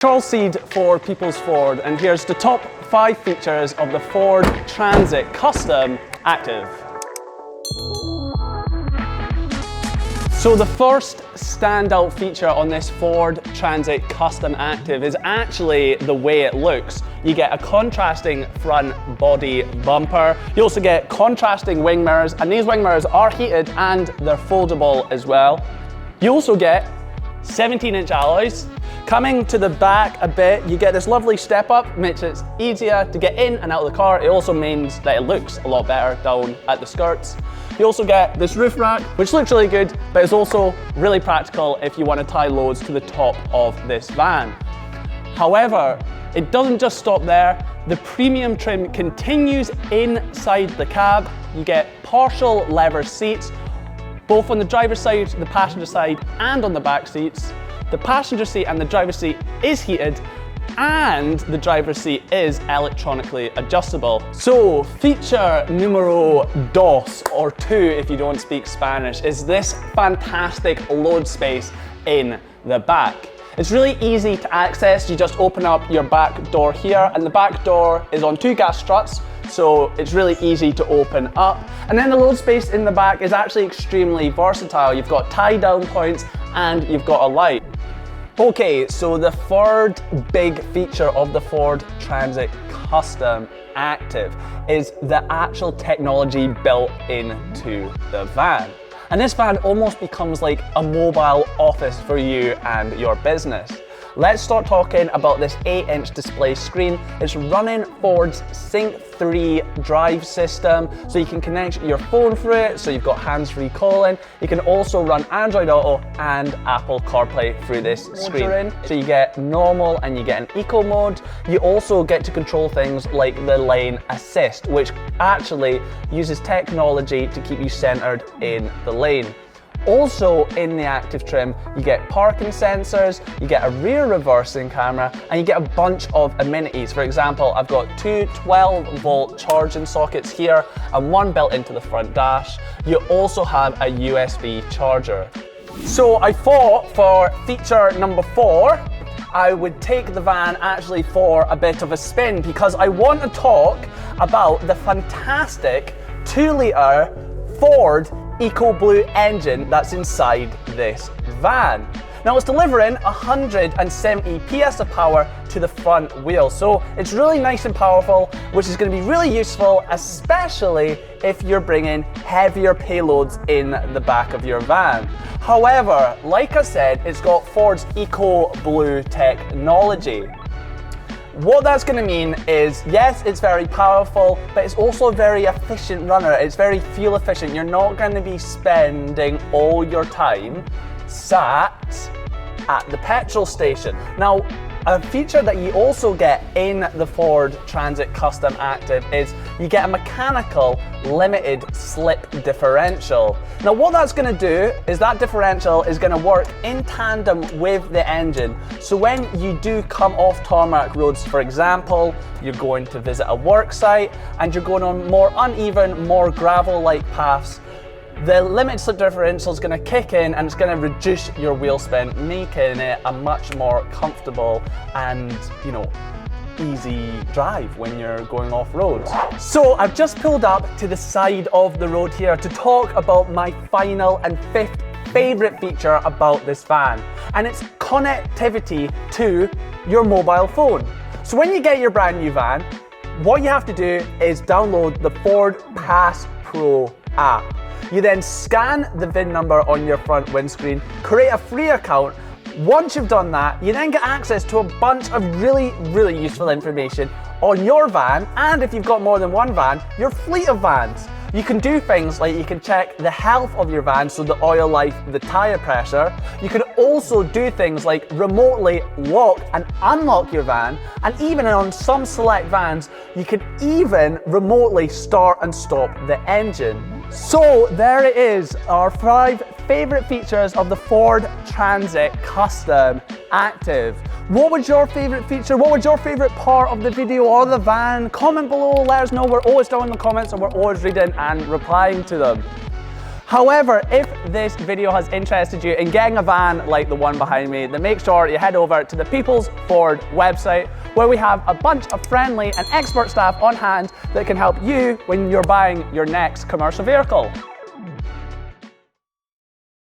Charles Seed for People's Ford, and here's the top 5 features of the Ford Transit Custom Active. So the first standout feature on this Ford Transit Custom Active is actually the way it looks. You get a contrasting front body bumper. You also get contrasting wing mirrors, and these wing mirrors are heated and they're foldable as well. You also get 17-inch alloys. Coming to the back a bit, you get this lovely step up, makes it easier to get in and out of the car. It also means that it looks a lot better down at the skirts. You also get this roof rack, which looks really good, but it's also really practical if you want to tie loads to the top of this van. However, it doesn't just stop there. The premium trim continues inside the cab. You get partial leather seats, both on the driver's side, the passenger side, and on the back seats. The passenger seat and the driver's seat is heated, and the driver's seat is electronically adjustable. So feature numero dos, or 2 if you don't speak Spanish, is this fantastic load space in the back. It's really easy to access. You just open up your back door here, and the back door is on 2 gas struts, so it's really easy to open up. And then the load space in the back is actually extremely versatile. You've got tie down points and you've got a light. Okay, so the third big feature of the Ford Transit Custom Active is the actual technology built into the van. And this van almost becomes like a mobile office for you and your business. Let's start talking about this 8-inch display screen. It's running Ford's Sync 3 drive system, so you can connect your phone through it, so you've got hands-free calling. You can also run Android Auto and Apple CarPlay through this screen. So you get normal and you get an eco mode. You also get to control things like the lane assist, which actually uses technology to keep you centered in the lane. Also in the active trim, you get parking sensors, you get a rear reversing camera, and you get a bunch of amenities. For example, I've got 2 12-volt charging sockets here and 1 built into the front dash. You also have a USB charger. So I thought for feature number 4, I would take the van actually for a bit of a spin, because I want to talk about the fantastic 2-litre Ford EcoBlue engine that's inside this van. Now it's delivering 170 PS of power to the front wheel, so it's really nice and powerful, which is going to be really useful, especially if you're bringing heavier payloads in the back of your van. However, like I said, it's got Ford's EcoBlue technology. What that's going to mean is, yes, it's very powerful, but it's also a very efficient runner. It's very fuel efficient. You're not going to be spending all your time sat at the petrol station. Now, a feature that you also get in the Ford Transit Custom Active is you get a mechanical limited slip differential. Now what that's going to do is that differential is going to work in tandem with the engine. So when you do come off tarmac roads, for example, you're going to visit a work site and you're going on more uneven, more gravel-like paths, the limited slip differential is going to kick in and it's going to reduce your wheel spin, making it a much more comfortable and, easy drive when you're going off roads. So I've just pulled up to the side of the road here to talk about my final and 5th favorite feature about this van, and it's connectivity to your mobile phone. So when you get your brand new van, what you have to do is download the Ford Pass Pro app. You then scan the VIN number on your front windscreen, create a free account. Once you've done that, you then get access to a bunch of really useful information on your van, and if you've got more than one van, your fleet of vans. You can do things like you can check the health of your van, so the oil life, the tire pressure. You can also do things like remotely lock and unlock your van, and even on some select vans, you can even remotely start and stop the engine. So there it is, our 5 favorite features of the Ford Transit Custom Active. What was your favorite feature? What was your favorite part of the video or the van? Comment below, let us know. We're always down in the comments and we're always reading and replying to them. However, if this video has interested you in getting a van like the one behind me, then make sure you head over to the People's Ford website, where we have a bunch of friendly and expert staff on hand that can help you when you're buying your next commercial vehicle.